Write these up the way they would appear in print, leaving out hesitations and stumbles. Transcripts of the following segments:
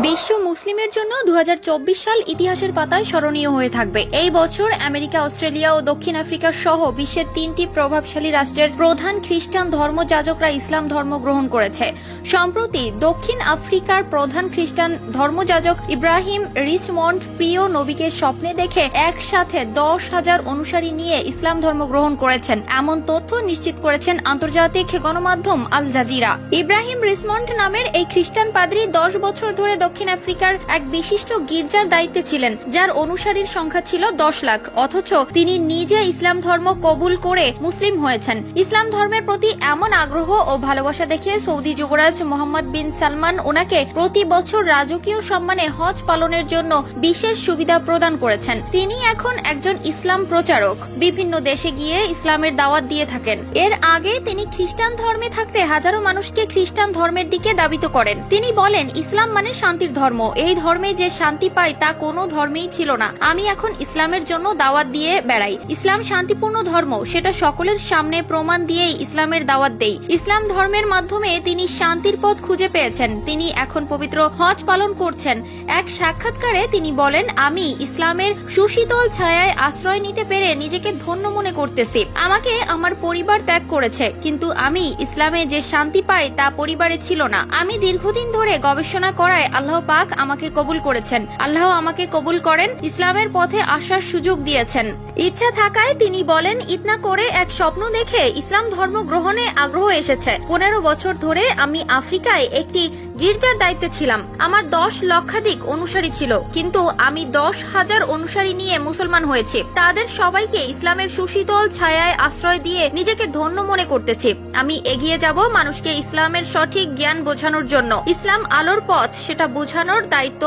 বিশ্ব মুসলিমের জন্য 2024 সাল ইতিহাসের পাতায় স্মরণীয় হয়ে থাকবে। এই বছর আমেরিকা, অস্ট্রেলিয়া ও দক্ষিণ আফ্রিকা সহ বিশ্বের 3টি প্রভাবশালী রাষ্ট্রের প্রধান খ্রিস্টান ধর্মযাজকরা ইসলাম ধর্ম গ্রহণ করেছে। সম্প্রতি দক্ষিণ আফ্রিকার প্রধান খ্রিস্টান ধর্মযাজক ইব্রাহিম রিচমন্ড প্রিয় নবীকে স্বপ্নে দেখে একসাথে 10,000 অনুসারী নিয়ে ইসলাম ধর্ম গ্রহণ করেছেন, এমন তথ্য নিশ্চিত করেছেন আন্তর্জাতিক গণমাধ্যম আল জাজিরা। ইব্রাহিম রিচমন্ড নামের এই খ্রিস্টান পাদ্রী 10 বছর ধরে দক্ষিণ আফ্রিকার এক বিশিষ্ট গির্জার দায়িত্বে ছিলেন, যার অনুসারীর সংখ্যা ছিল 10 লাখ। অথচ তিনি নিজে ইসলাম ধর্ম কবুল করে মুসলিম হয়েছেন। ইসলাম ধর্মের প্রতি এমন আগ্রহ ও ভালোবাসা দেখে সৌদি যুবরাজ মোহাম্মদ বিন সালমান ওনাকে প্রতি বছর রাজকীয় সম্মানে হজ পালনের জন্য বিশেষ সুবিধা প্রদান করেছেন। তিনি এখন একজন ইসলাম প্রচারক, বিভিন্ন দেশে গিয়ে ইসলামের দাওয়াত দিয়ে থাকেন। এর আগে তিনি খ্রিস্টান ধর্মে থাকতে হাজারো মানুষকে খ্রিস্টান ধর্মের দিকে দাবিত করেন। তিনি বলেন, ইসলাম মানে শান্তির ধর্ম, এই ধর্মে যে শান্তি পাই তা কোনো ধর্মেই ছিল না। আমি এখন ইসলামের জন্য দাওয়াত দিয়ে বেড়াই। ইসলাম শান্তিপূর্ণ ধর্ম, সেটা সকলের সামনে প্রমাণ দিয়েই ইসলামের দাওয়াত দেই। ইসলাম ধর্মের মাধ্যমে তিনি শান্তির পথ খুঁজে পেয়েছেন। তিনি এখন পবিত্র হজ পালন করছেন। এক সাক্ষাৎকারে তিনি বলেন, আমি ইসলামের সুশীতল ছায়ায় আশ্রয় নিতে পেরে নিজেকে ধন্য মনে করতেছি। আমাকে আমার পরিবার ত্যাগ করেছে, কিন্তু আমি ইসলামে যে শান্তি পাই তা পরিবারে ছিল না। আমি দীর্ঘদিন ধরে গবেষণা করায় আল্লাহ পাক আমাকে কবুল করেছেন। আল্লাহ আমাকে কবুল করেন, ইসলামের পথে আসার সুযোগ দিয়েছেন। ইচ্ছা থাকায় তিনি বলেন, ইতনা করে এক স্বপ্ন দেখে ইসলাম ধর্ম গ্রহণে আগ্রহ এসেছে। 15 বছর ধরে আমি আফ্রিকায় একটি গির্জার দায়িত্বে ছিলাম। আমার 10 লক্ষাধিক অনুসারী ছিল, কিন্তু আমি 10,000 অনুসারী নিয়ে মুসলমান হয়েছি। তাদের সবাইকে ইসলামের সুশীতল ছায়ায় আশ্রয় দিয়ে নিজেকে ধন্য মনে করতেছি। আমি এগিয়ে যাব মানুষকে ইসলামের সঠিক জ্ঞান বোঝানোর জন্য। ইসলাম আলোর পথ, সেটা বোঝানোর দায়িত্ব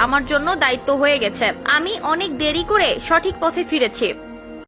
আমার জন্য দায়িত্ব হয়ে গেছে। আমি অনেক দেরি করে সঠিক পথে ফিরেছি।